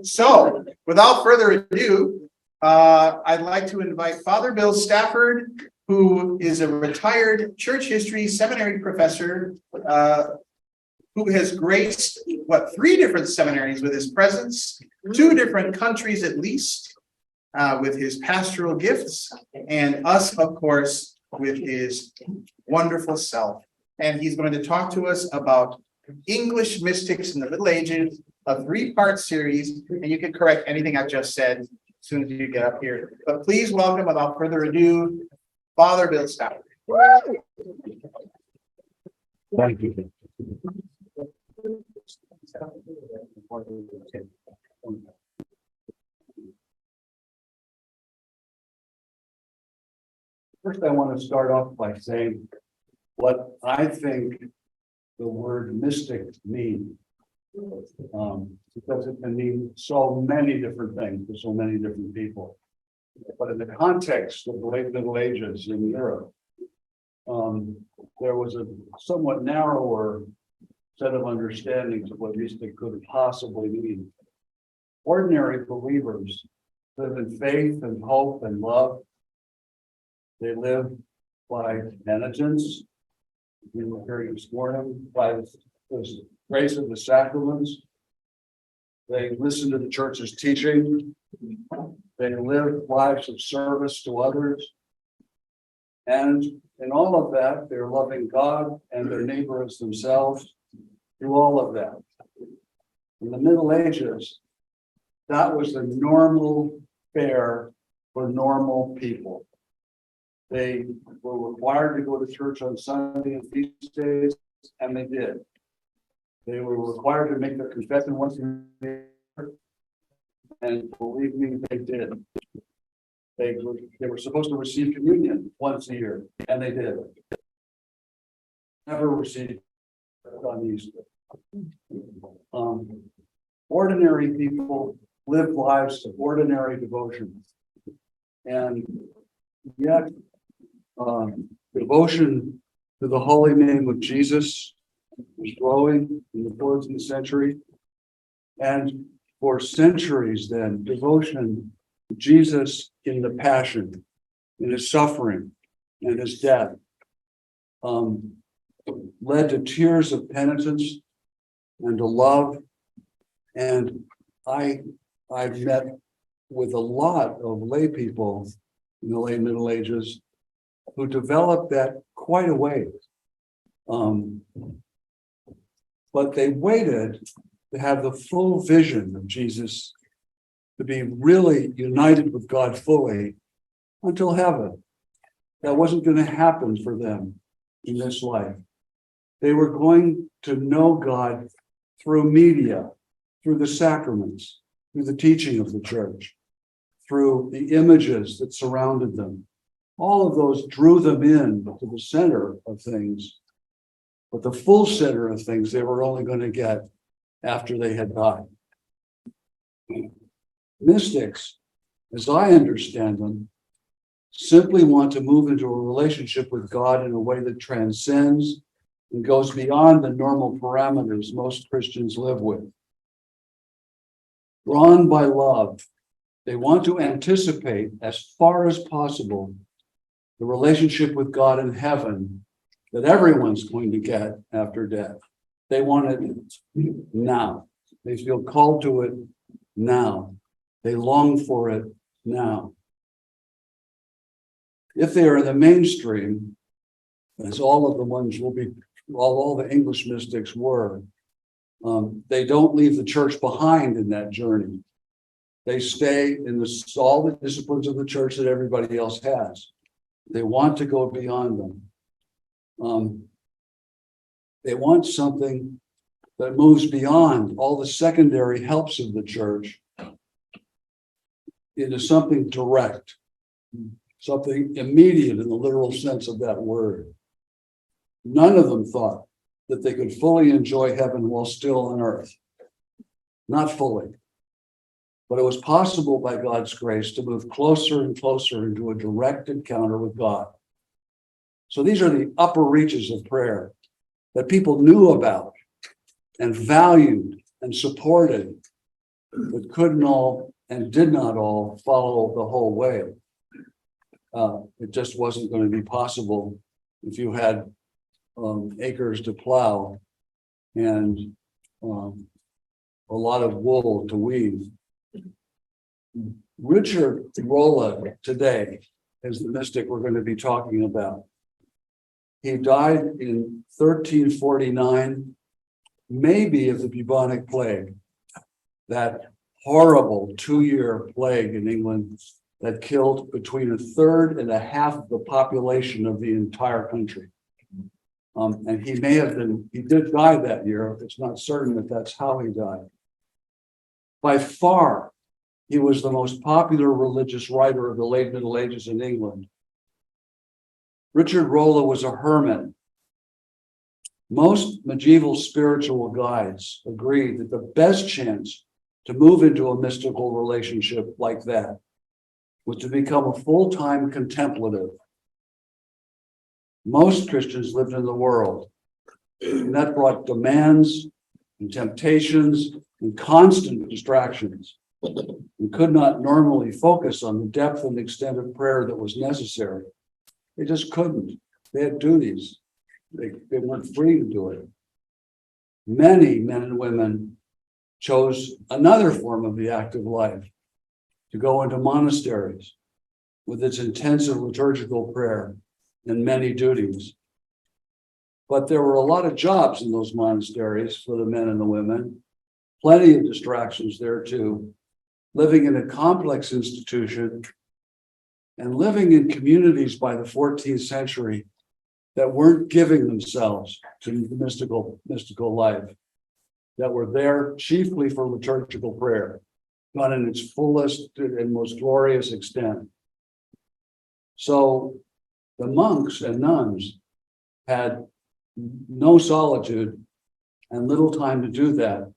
So, without further ado, I'd like to invite Father Bill Stafford, who is a retired church history seminary professor, who has graced, three different seminaries with his presence, two different countries at least, with his pastoral gifts, and us, of course, with his wonderful self. And he's going to talk to us about English mystics in the Middle Ages, a three-part series, and you can correct anything I've just said as soon as you get up here. But please welcome, without further ado, Father Bill Stafford. Thank you. First, I want to start off by saying what I think the word mystic means, because it can mean so many different things to so many different people. But in the context of the late Middle Ages in Europe, there was a somewhat narrower set of understandings of what mystic could possibly mean. Ordinary believers live in faith and hope and love. They live by penitence, we were hearing this morning, by the grace of the sacraments. They listen to the church's teaching. They live lives of service to others. And in all of that, they're loving God and their neighbor as themselves through all of that. In the Middle Ages, that was the normal fare for normal people. They were required to go to church on Sunday and feast days, and they did. They were required to make their confession once a year, and believe me, they did. They were supposed to receive communion once a year, and they did. Never received on Easter. Ordinary people live lives of ordinary devotion, and yet devotion to the holy name of Jesus was growing in the 14th century, and for centuries then, devotion to Jesus in the passion, in his suffering, and his death, led to tears of penitence and to love. And I've met with a lot of lay people in the late Middle Ages who developed that quite a way. But they waited to have the full vision of Jesus, to be really united with God fully until heaven. That wasn't going to happen for them in this life. They were going to know God through media, through the sacraments, through the teaching of the church, through the images that surrounded them. All of those drew them in to the center of things, but the full center of things they were only going to get after they had died. Mystics, as I understand them, simply want to move into a relationship with God in a way that transcends and goes beyond the normal parameters most Christians live with. Drawn by love, they want to anticipate as far as possible the relationship with God in heaven that everyone's going to get after death. They want it now. They feel called to it now. They long for it now. If they are in the mainstream, as all of the ones will be, all the English mystics were, they don't leave the church behind in that journey. They stay in all the disciplines of the church that everybody else has. They want to go beyond them. They want something that moves beyond all the secondary helps of the church into something direct, something immediate in the literal sense of that word. None of them thought that they could fully enjoy heaven while still on earth. Not fully. But it was possible by God's grace to move closer and closer into a direct encounter with God. So these are the upper reaches of prayer that people knew about and valued and supported but couldn't all and did not all follow the whole way. It just wasn't going to be possible if you had acres to plow and a lot of wool to weave. Richard Rolle today is the mystic we're going to be talking about. He died in 1349, maybe of the bubonic plague, that horrible 2-year plague in England that killed between 1/3 and 1/2 of the population of the entire country. And he did die that year. It's not certain that that's how he died. By far, he was the most popular religious writer of the late Middle Ages in England. Richard Rolle was a hermit. Most medieval spiritual guides agree that the best chance to move into a mystical relationship like that was to become a full-time contemplative. Most Christians lived in the world, and that brought demands and temptations and constant distractions, and could not normally focus on the depth and extent of prayer that was necessary. They just couldn't. They had duties. They weren't free to do it. Many men and women chose another form of the active life, to go into monasteries with its intensive liturgical prayer and many duties. But there were a lot of jobs in those monasteries for the men and the women, plenty of distractions there too, living in a complex institution and living in communities by the 14th century that weren't giving themselves to the mystical life, that were there chiefly for liturgical prayer, done in its fullest and most glorious extent. So the monks and nuns had no solitude and little time to do that,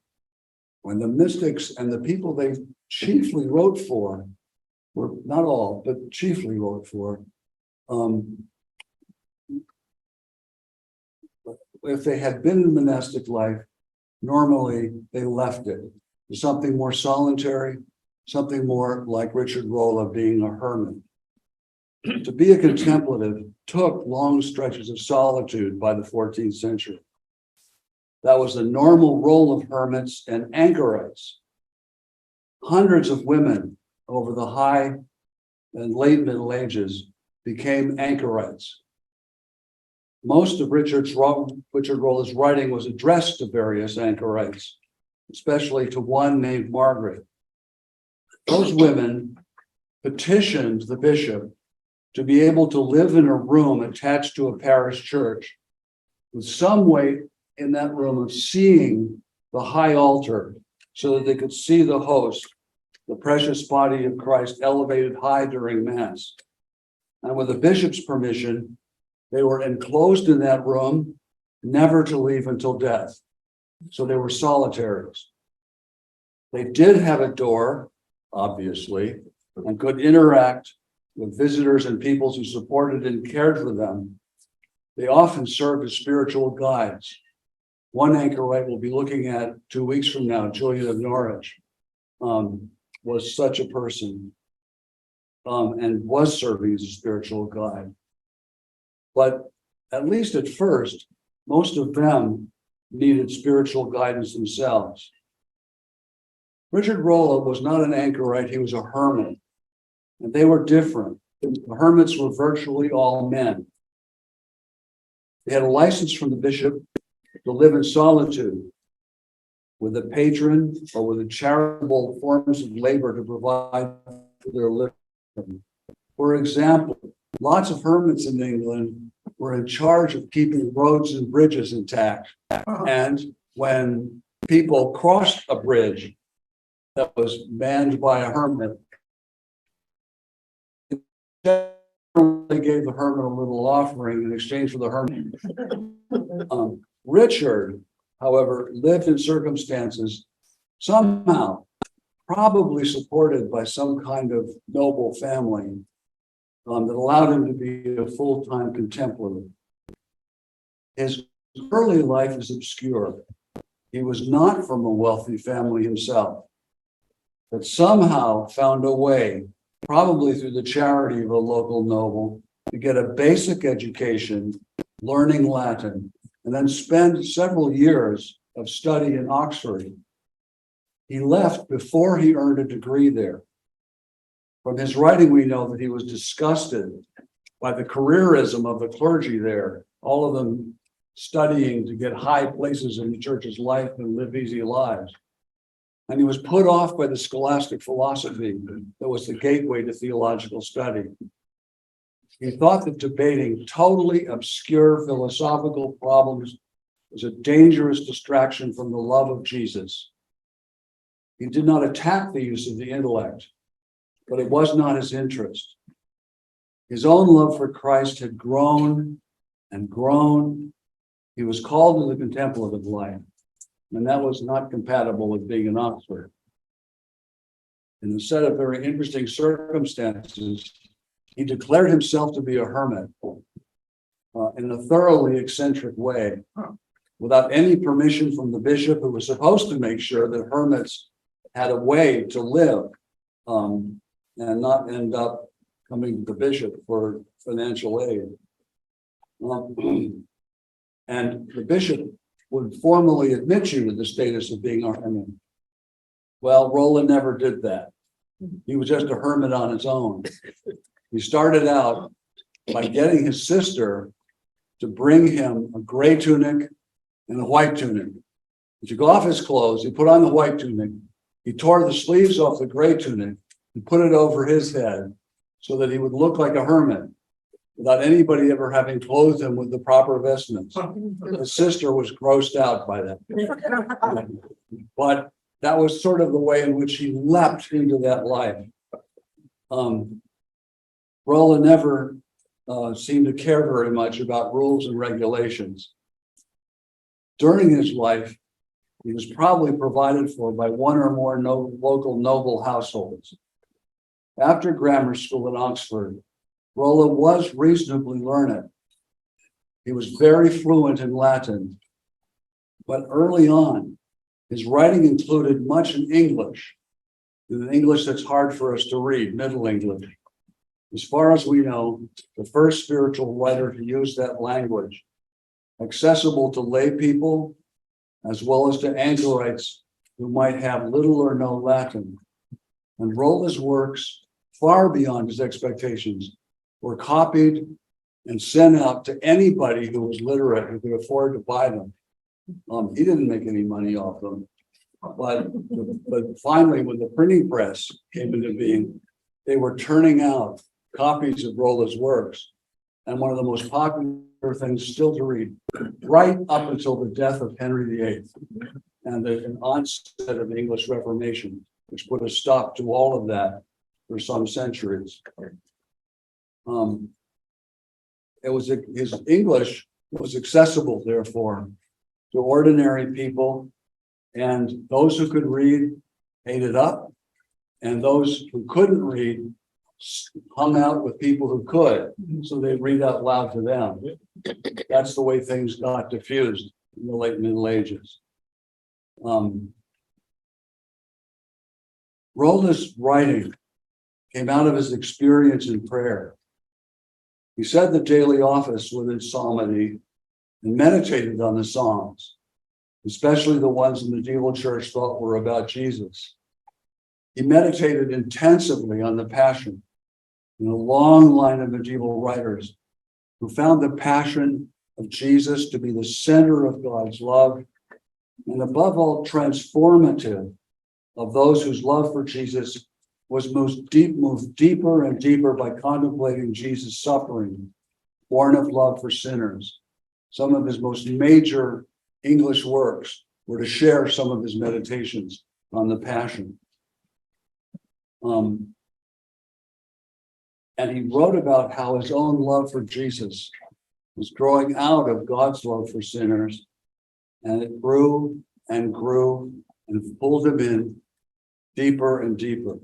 when the mystics and the people they chiefly wrote for were, not all, but chiefly wrote for, if they had been in monastic life, normally they left it to something more solitary, something more like Richard Rolle being a hermit. To be a contemplative took long stretches of solitude by the 14th century. That was the normal role of hermits and anchorites. Hundreds of women over the high and late Middle Ages became anchorites. Most of Richard Rolle's writing was addressed to various anchorites, especially to one named Margaret. Those women petitioned the bishop to be able to live in a room attached to a parish church with some way in that room of seeing the high altar so that they could see the host, the precious body of Christ, elevated high during Mass. And with the bishop's permission, they were enclosed in that room, never to leave until death. So they were solitaries. They did have a door, obviously, and could interact with visitors and peoples who supported and cared for them. They often served as spiritual guides. One anchorite we'll be looking at 2 weeks from now, Julian of Norwich, was such a person and was serving as a spiritual guide. But at least at first, most of them needed spiritual guidance themselves. Richard Rolle was not an anchorite, he was a hermit. And they were different. The hermits were virtually all men. They had a license from the bishop to live in solitude with a patron or with the charitable forms of labor to provide for their living. For example, lots of hermits in England were in charge of keeping roads and bridges intact. And when people crossed a bridge that was manned by a hermit, they gave the hermit a little offering in exchange for the hermit. Richard, however, lived in circumstances somehow, probably supported by some kind of noble family, that allowed him to be a full-time contemplative. His early life is obscure. He was not from a wealthy family himself. that somehow found a way, probably through the charity of a local noble, to get a basic education, learning Latin, and then spend several years of study in Oxford. He left before he earned a degree there. From his writing, we know that he was disgusted by the careerism of the clergy there, all of them studying to get high places in the church's life and live easy lives. And he was put off by the scholastic philosophy that was the gateway to theological study. He thought that debating totally obscure philosophical problems was a dangerous distraction from the love of Jesus. He did not attack the use of the intellect, but it was not his interest. His own love for Christ had grown and grown. He was called to the contemplative life, and that was not compatible with being in Oxford. In a set of very interesting circumstances, he declared himself to be a hermit in a thoroughly eccentric way, without any permission from the bishop, who was supposed to make sure that hermits had a way to live and not end up coming to the bishop for financial aid. And the bishop would formally admit you to the status of being a hermit. Well, Rolle never did that. He was just a hermit on his own. He started out by getting his sister to bring him a gray tunic and a white tunic. He took off his clothes, he put on the white tunic, he tore the sleeves off the gray tunic and put it over his head so that he would look like a hermit without anybody ever having clothed him with the proper vestments. His sister was grossed out by that. But that was sort of the way in which he leapt into that life. Rolle never seemed to care very much about rules and regulations. During his life, he was probably provided for by one or more local noble households. After grammar school at Oxford, Rolle was reasonably learned. He was very fluent in Latin, but early on, his writing included much in English, in English that's hard for us to read, Middle English. As far as we know, the first spiritual writer to use that language, accessible to lay people, as well as to anchorites who might have little or no Latin. And Rolle's works, far beyond his expectations, were copied and sent out to anybody who was literate, who could afford to buy them. He didn't make any money off them. But finally, when the printing press came into being, they were turning out copies of Rolle's works. And one of the most popular things still to read, right up until the death of Henry VIII and an onset of the English Reformation, which put a stop to all of that for some centuries. His English was accessible, therefore, to ordinary people, and those who could read ate it up, and those who couldn't read hung out with people who could, so they'd read out loud to them. That's the way things got diffused in the late Middle Ages. Rolle's writing came out of his experience in prayer. He said the daily office with its psalmody and meditated on the Psalms, especially the ones the medieval church thought were about Jesus. He meditated intensively on the Passion in a long line of medieval writers who found the Passion of Jesus to be the center of God's love, and above all, transformative of those whose love for Jesus was moved deeper and deeper by contemplating Jesus' suffering, born of love for sinners. Some of his most major English works were to share some of his meditations on the Passion. And he wrote about how his own love for Jesus was growing out of God's love for sinners, and it grew and grew and pulled him in deeper and deeper.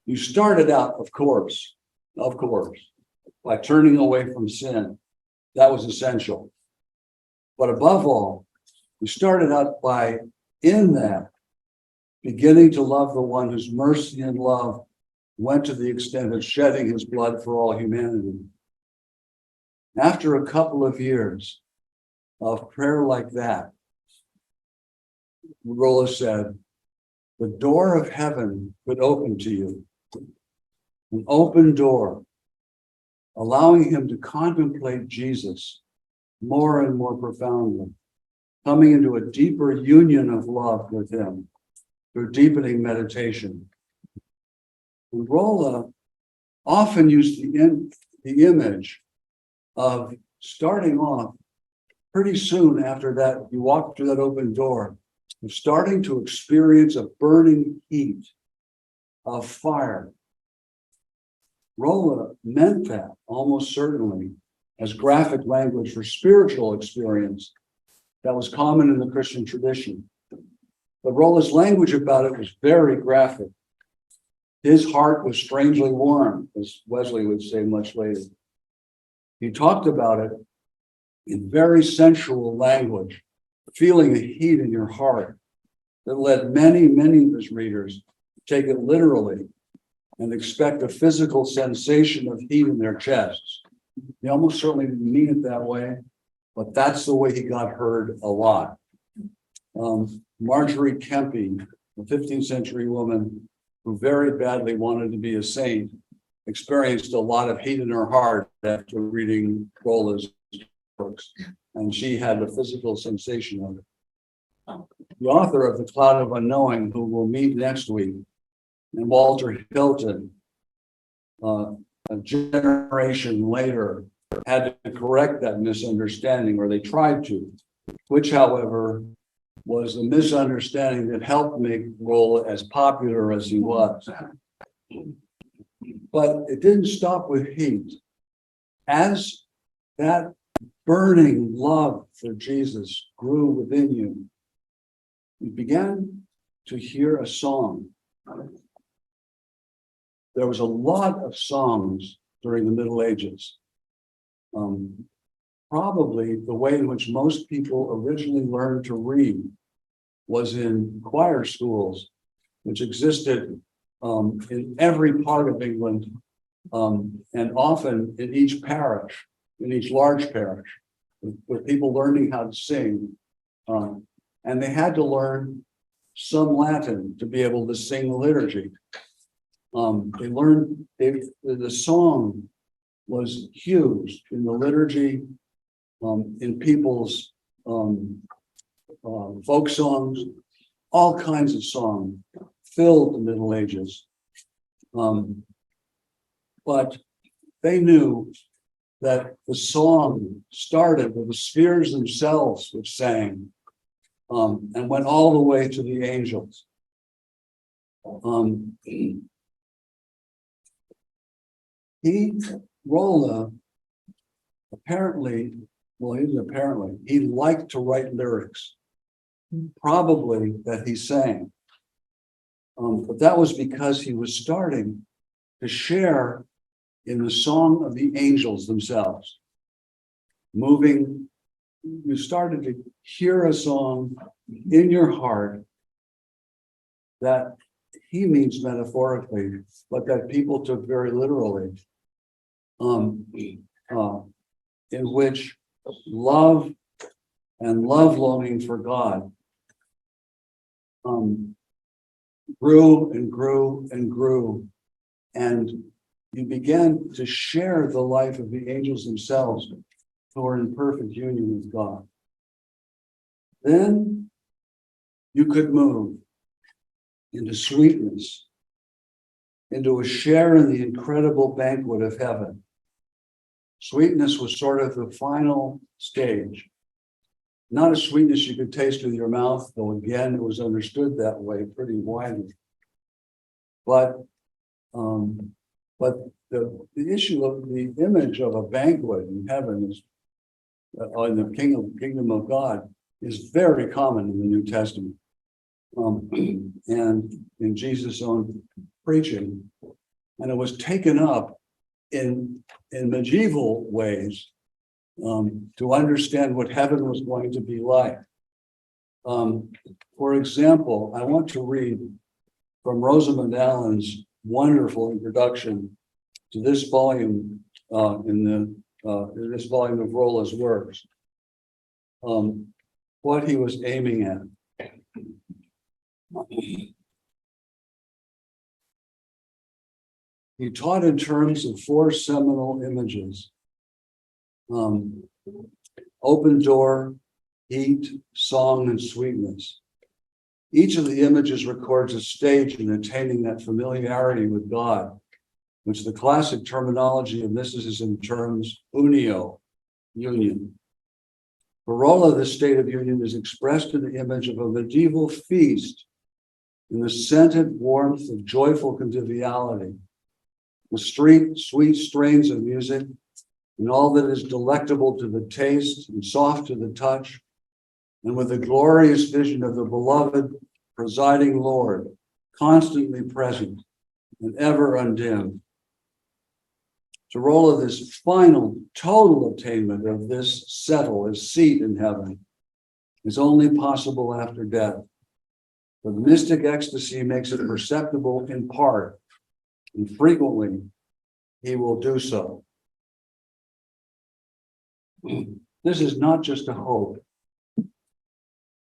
You started out, of course, by turning away from sin. That was essential. But above all, we started out by, in that, beginning to love the one whose mercy and love went to the extent of shedding his blood for all humanity. After a couple of years of prayer like that, Rolle said, the door of heaven would open to you, an open door, allowing him to contemplate Jesus more and more profoundly, coming into a deeper union of love with him through deepening meditation. And Rolle often used the image of starting off pretty soon after that, you walk through that open door, of starting to experience a burning heat of fire. Rolle meant that almost certainly as graphic language for spiritual experience that was common in the Christian tradition. But Rolle's language about it was very graphic. His heart was strangely warm, as Wesley would say much later. He talked about it in very sensual language, feeling a heat in your heart that led many, many of his readers to take it literally and expect a physical sensation of heat in their chests. He almost certainly didn't mean it that way, but that's the way he got heard a lot. Marjorie Kempe, a 15th century woman who very badly wanted to be a saint, experienced a lot of heat in her heart after reading Rolle's books, and she had a physical sensation of it. The author of The Cloud of Unknowing, who we'll meet next week, and Walter Hilton, a generation later, had to correct that misunderstanding, or they tried to, which, however, was a misunderstanding that helped make Rolle as popular as he was. But it didn't stop with heat. As that burning love for Jesus grew within you, you began to hear a song. There was a lot of songs during the Middle Ages. Probably the way in which most people originally learned to read was in choir schools, which existed in every part of England, and often in each parish, in each large parish, with people learning how to sing. And they had to learn some Latin to be able to sing the liturgy. The song was huge in the liturgy, in people's folk songs, all kinds of songs filled the Middle Ages. But they knew that the song started with the spheres themselves, which sang, and went all the way to the angels. Rolle, he liked to write lyrics, probably that he sang. But that was because he was starting to share in the song of the angels themselves. You started to hear a song in your heart that he means metaphorically, but that people took very literally, in which love and love longing for God grew and grew and grew, and you began to share the life of the angels themselves who are in perfect union with God. Then you could move into sweetness, into a share in the incredible banquet of heaven. Sweetness was sort of the final stage. Not a sweetness you could taste with your mouth, though again, it was understood that way pretty widely. But the issue of the image of a banquet in heaven is, in the kingdom of God, is very common in the New Testament. And in Jesus' own preaching, and it was taken up in medieval ways to understand what heaven was going to be like. For example, I want to read from Rosamund Allen's wonderful introduction to this volume in this volume of Rolle's works. What he was aiming at. He taught in terms of four seminal images: open door, heat, song, and sweetness. Each of the images records a stage in attaining that familiarity with God, which the classic terminology of mysticism terms unio, union. For Rolle, this state of union is expressed in the image of a medieval feast in the scented warmth of joyful conviviality, with sweet strains of music and all that is delectable to the taste and soft to the touch, and with the glorious vision of the beloved presiding Lord, constantly present and ever undimmed. To Rolle, this final total attainment of this settle, his seat in heaven, is only possible after death. But the mystic ecstasy makes it perceptible in part, and frequently he will do so. This is not just a hope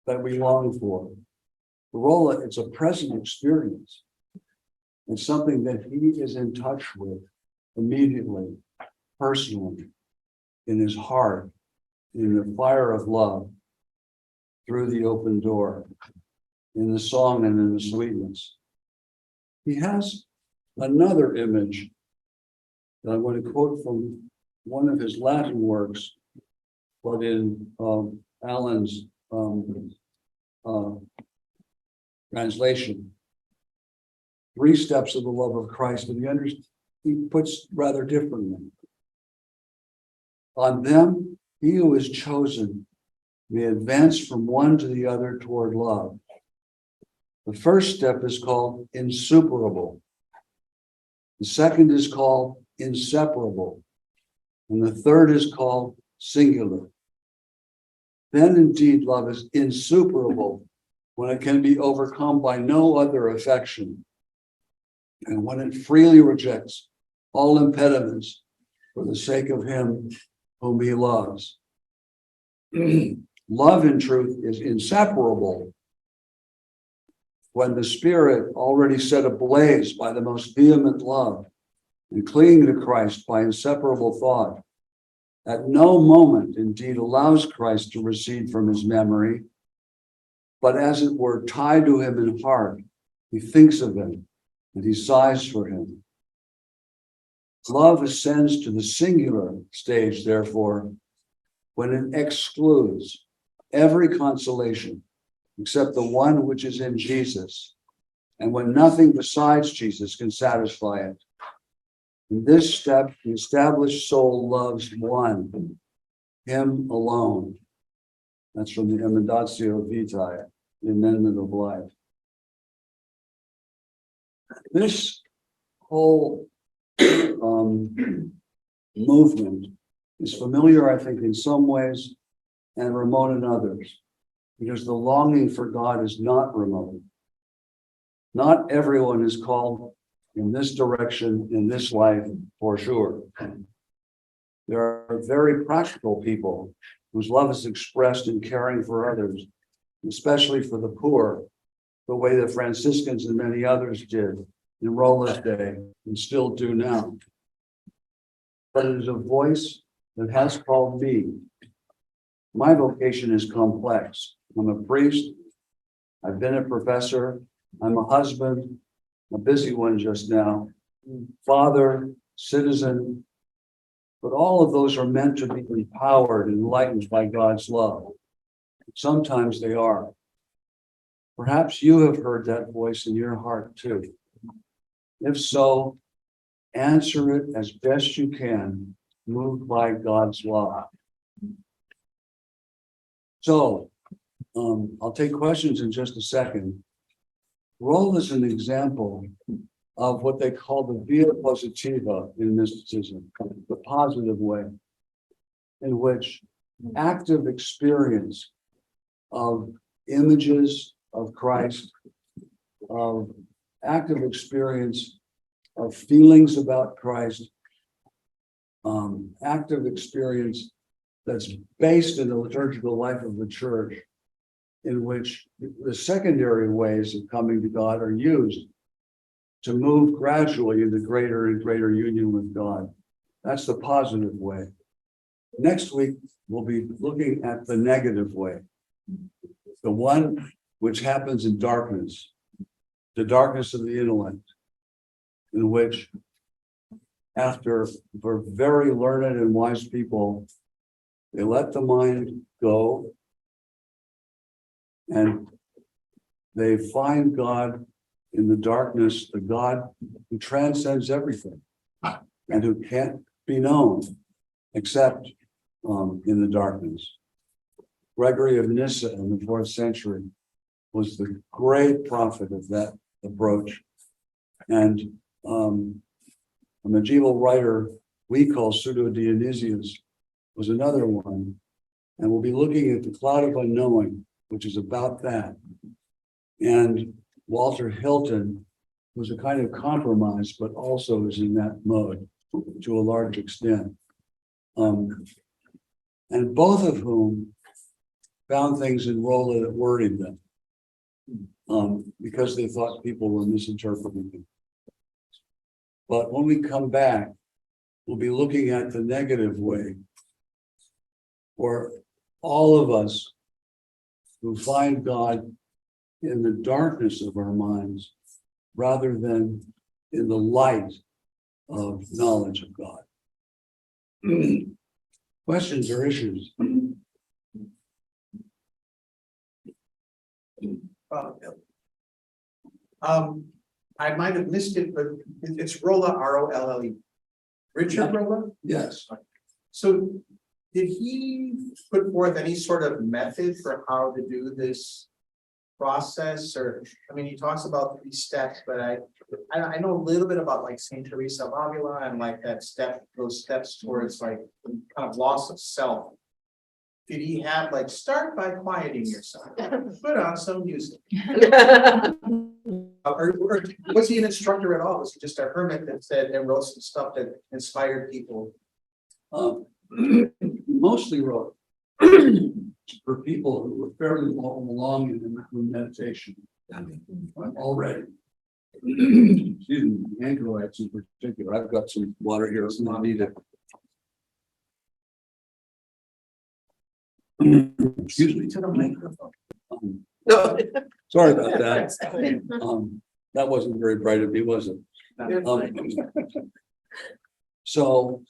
that we long for. For Rolle, it's a present experience. It's something that he is in touch with immediately, personally, in his heart, in the fire of love, through the open door, in the song and in the sweetness. He has another image that I want to quote from one of his Latin works, but in Allen's translation. 3 steps of the love of Christ, and he puts rather differently. On them, he who is chosen may advance from one to the other toward love. The first step is called insuperable. The second is called inseparable. And the third is called singular. Then indeed love is insuperable when it can be overcome by no other affection, and when it freely rejects all impediments for the sake of him whom he loves. Love, in truth, is inseparable when the spirit, already set ablaze by the most vehement love and clinging to Christ by inseparable thought, at no moment indeed allows Christ to recede from his memory, but as it were tied to him in heart, he thinks of him and he sighs for him. Love ascends to the singular stage, therefore, when it excludes every consolation except the one which is in Jesus, and when nothing besides Jesus can satisfy it. In this step, the established soul loves one, him alone. That's from the Emendatio Vitae, the Amendment of Life. This whole movement is familiar, I think, in some ways, and remote in others, because the longing for God is not remote. Not everyone is called in this direction, in this life, for sure. There are very practical people whose love is expressed in caring for others, especially for the poor, the way the Franciscans and many others did in Rolle's day and still do now. But it is a voice that has called me. My vocation is complex. I'm a priest. I've been a professor. I'm a husband, a busy one just now, father, citizen. But all of those are meant to be empowered and enlightened by God's love. Sometimes they are. Perhaps you have heard that voice in your heart too. If so, answer it as best you can, moved by God's love. So, I'll take questions in just a second. Rolle is an example of what they call the via positiva in mysticism, the positive way, in which active experience of images of Christ, of active experience of feelings about Christ, active experience that's based in the liturgical life of the church, in which the secondary ways of coming to God are used to move gradually into greater and greater union with God. That's the positive way. Next week, we'll be looking at the negative way, the one which happens in darkness, the darkness of the intellect, in which, for very learned and wise people, they let the mind go and they find God in the darkness, the God who transcends everything and who can't be known except in the darkness. Gregory of Nyssa in the 4th century was the great prophet of that approach. And a medieval writer we call Pseudo-Dionysius was another one. And we'll be looking at the Cloud of Unknowing, which is about that. And Walter Hilton was a kind of compromise, but also is in that mode to a large extent. And both of whom found things in Rolle that worried them because they thought people were misinterpreting them. But when we come back, we'll be looking at the negative way, where all of us who find God in the darkness of our minds rather than in the light of knowledge of God. Questions or issues? I might have missed it, but it's Rolle, Rolle. Richard Rolle? Yes. So did he put forth any sort of method for how to do this process? Or, I mean, he talks about 3 steps, but I know a little bit about like Saint Teresa of Avila and like those steps towards like kind of loss of self. Did he have like start by quieting yourself, put on some music? Or was he an instructor at all? Was he just a hermit that said and wrote some stuff that inspired people? Mostly wrote for people who were fairly long in meditation already. Excuse me, androids in particular. I've got some water here. It's not needed. Excuse me. To the microphone. No. Sorry about that. That wasn't very bright of me, was it? So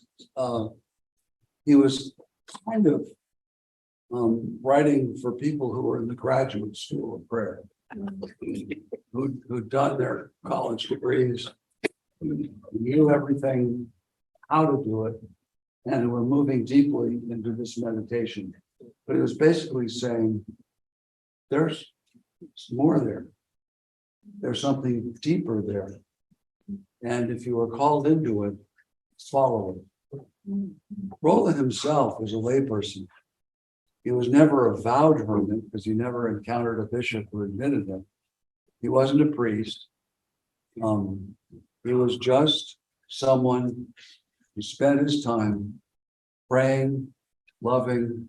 he was kind of writing for people who were in the graduate school of prayer, who'd done their college degrees, who knew everything, how to do it, and who were moving deeply into this meditation. But it was basically saying, there's more there. There's something deeper there. And if you are called into it, follow it. Rolle himself was a layperson. He was never a vowed hermit because he never encountered a bishop who admitted him. He wasn't a priest. He was just someone who spent his time praying, loving,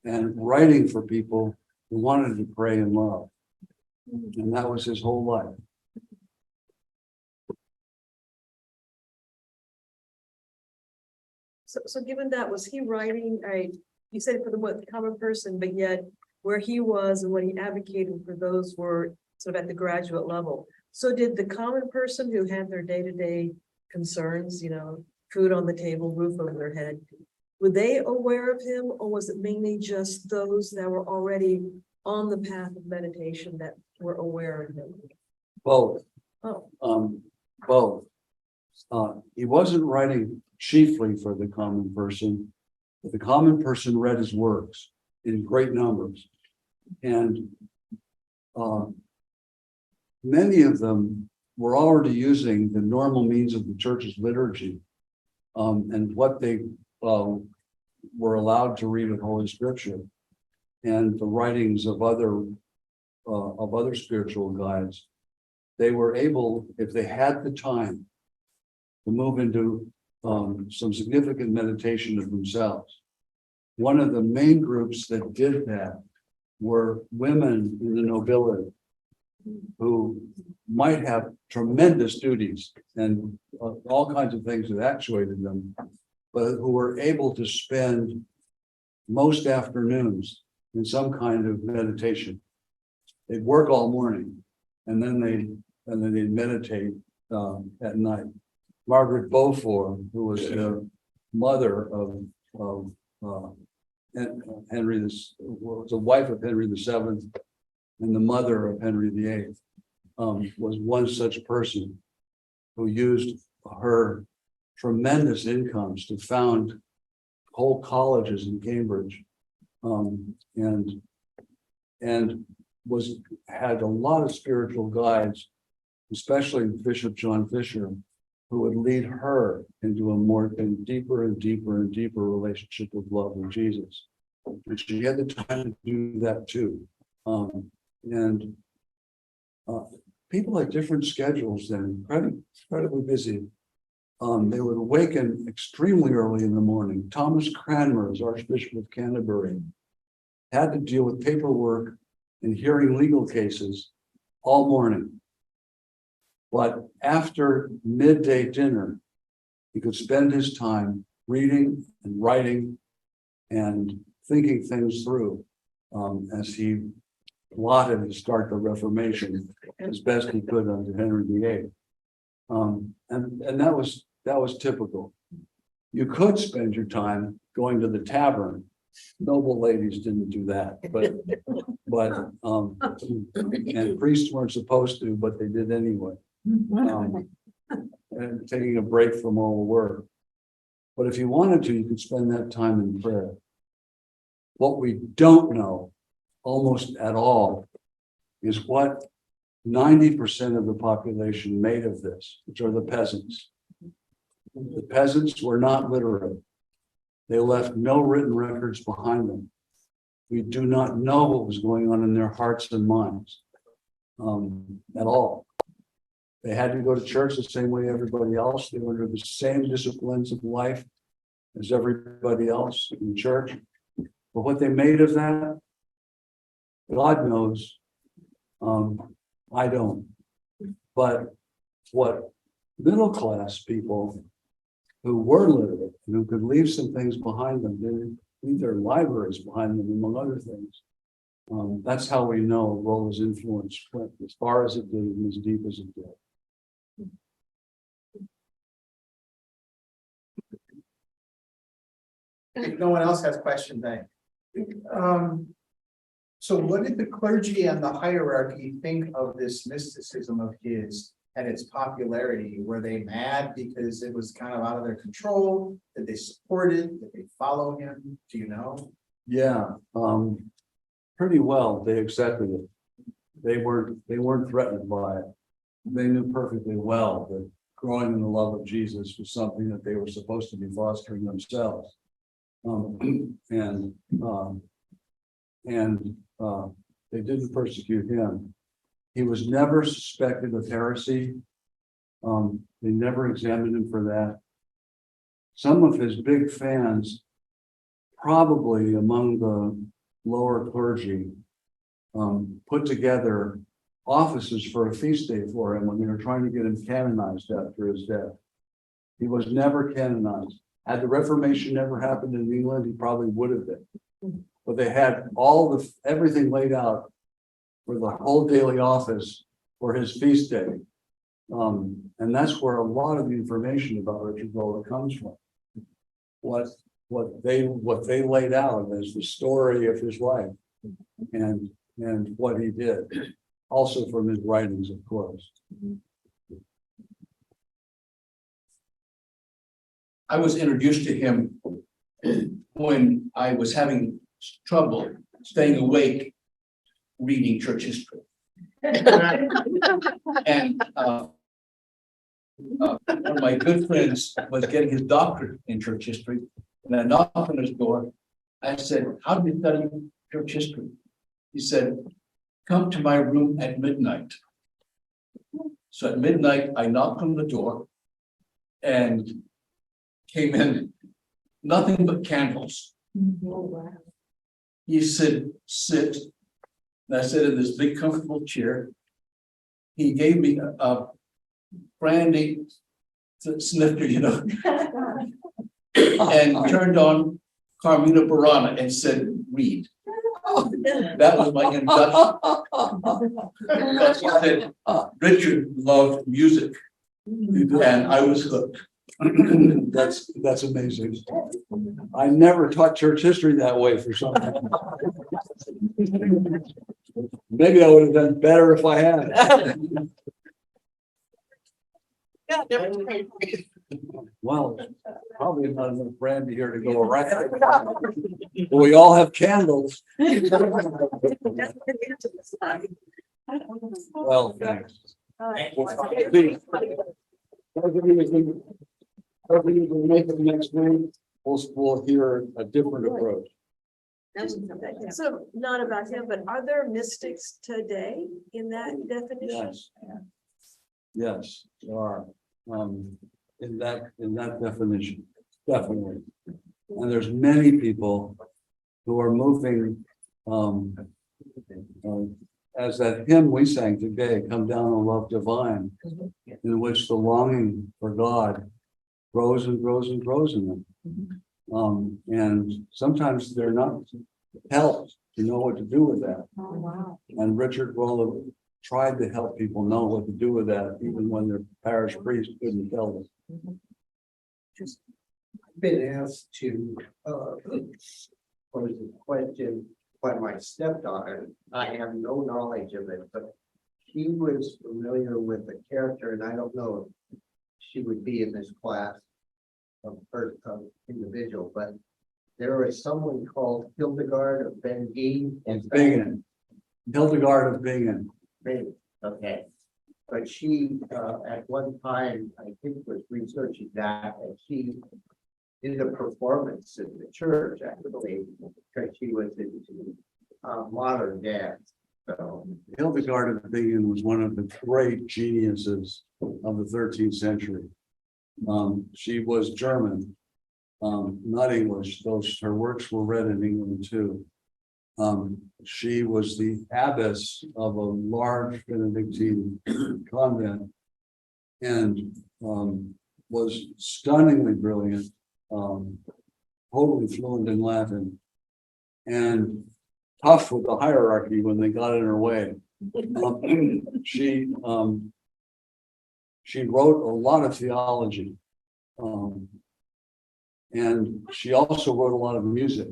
and writing for people who wanted to pray and love. And that was his whole life. So given that, was he writing you said for the common person, but yet where he was and what he advocated for those were sort of at the graduate level. So did the common person who had their day-to-day concerns, food on the table, roof over their head, were they aware of him, or was it mainly just those that were already on the path of meditation that were aware of him? Both. Oh. Both. He wasn't writing chiefly for the common person, but the common person read his works in great numbers. And many of them were already using the normal means of the church's liturgy and what they were allowed to read of Holy Scripture and the writings of other of other spiritual guides, they were able, if they had the time, to move into some significant meditation of themselves. One of the main groups that did that were women in the nobility who might have tremendous duties and all kinds of things that actuated them, but who were able to spend most afternoons in some kind of meditation. They'd work all morning and then they'd meditate at night. Margaret Beaufort, who was the mother of Henry, was the wife of Henry VII and the mother of Henry VIII, was one such person who used her tremendous incomes to found whole colleges in Cambridge, and had a lot of spiritual guides, especially Bishop John Fisher, who would lead her into a deeper and deeper and deeper relationship with love with Jesus. And she had the time to do that too. People had different schedules then, incredibly busy. They would awaken extremely early in the morning. Thomas Cranmer, as Archbishop of Canterbury, had to deal with paperwork and hearing legal cases all morning. But after midday dinner, he could spend his time reading and writing and thinking things through as he plotted to start the Reformation as best he could under Henry VIII. And that was typical. You could spend your time going to the tavern. Noble ladies didn't do that, but and priests weren't supposed to, but they did anyway. And taking a break from all the work. But if you wanted to, you could spend that time in prayer. What we don't know almost at all is what 90% of the population made of this, which are the peasants. The peasants were not literate. They left no written records behind them. We do not know what was going on in their hearts and minds at all. They had to go to church the same way everybody else. They were under the same disciplines of life as everybody else in church. But what they made of that, God knows. I don't. But what middle class people who were literate and who could leave some things behind them, they leave their libraries behind them, among other things. That's how we know Rolle's influence went as far as it did and as deep as it did. If no one else has questions, so what did the clergy and the hierarchy think of this mysticism of his and its popularity? Were they mad because it was kind of out of their control? Did they support it? Did they follow him? Do you know? Yeah, pretty well. They accepted it. They weren't threatened by it. They knew perfectly well that growing in the love of Jesus was something that they were supposed to be fostering themselves. They didn't persecute him. He was never suspected of heresy. They never examined him for that. Some of his big fans, probably among the lower clergy, put together offices for a feast day for him when they were trying to get him canonized after his death. He was never canonized. Had the Reformation never happened in England, he probably would have been. But they had everything laid out for the whole daily office for his feast day. And that's where a lot of the information about Richard Rolle comes from. What they laid out as the story of his life and what he did. Also from his writings, of course. I was introduced to him when I was having trouble staying awake reading church history. And one of my good friends was getting his doctorate in church history, and I knocked on his door. I said, "How do you study church history?" He said, come to my room at midnight. So at midnight, I knocked on the door and came in, nothing but candles. He said, sit. And I sat in this big comfortable chair. He gave me a brandy snifter, and turned on Carmina Burana and said, read. That was my introduction. Because he said, Richard loved music, and I was hooked. That's amazing. I never taught church history that way for some reason. Maybe I would have done better if I had. Well, probably not enough brandy here to go around. But we all have candles. Well, thanks. Those of you who make it next week, we'll hear a different approach. So not about him, but are there mystics today in that definition? Yes. Yes, there are, in that definition, definitely. And there's many people who are moving, as that hymn we sang today, Come Down, O Love Divine, in which the longing for God grows and grows and grows in them. And sometimes they're not helped to know what to do with that. Oh, wow. And Richard Rolle tried to help people know what to do with that, even when their parish priest couldn't tell them. I've been asked to, pose a question by my stepdaughter. I have no knowledge of it, but she was familiar with the character, and I don't know if she would be in this class of individual, but there is someone called Hildegard of Bingen. Bingen. Hildegard of Bingen. Okay. But she, at one time, I think was researching that, and she did a performance in the church, actually, because she was into modern dance. So Hildegard of Bingen was one of the great geniuses of the 13th century. She was German, not English, though her works were read in England too. She was the abbess of a large Benedictine convent and was stunningly brilliant, totally fluent in Latin, and tough with the hierarchy when they got in her way. She wrote a lot of theology, and she also wrote a lot of music.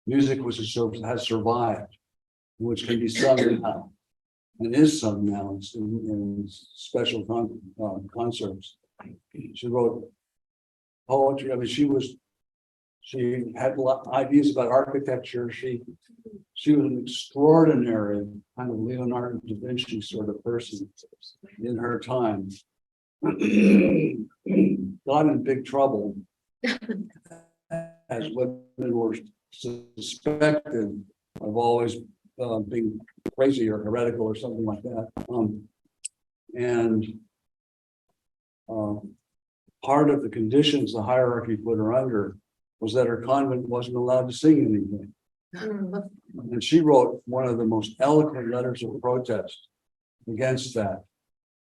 Music which has survived, which can be sung now, and is sung now in special concerts. She wrote poetry. I mean, she had a lot of ideas about architecture. She was an extraordinary kind of Leonardo da Vinci sort of person in her time. Got in big trouble as women were suspected of always being crazy or heretical or something like that. Part of the conditions the hierarchy put her under was that her convent wasn't allowed to sing anything. And she wrote one of the most eloquent letters of protest against that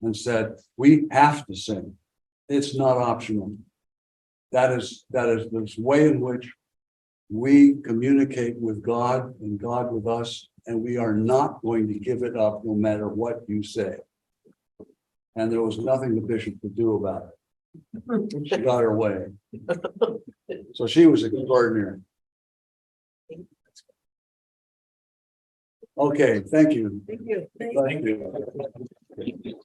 and said, we have to sing. It's not optional. That is this way in which we communicate with God and God with us, and we are not going to give it up no matter what you say. And there was nothing the bishop could do about it. She got her way. So she was extraordinary. Okay, thank you. Thank you. Thank you.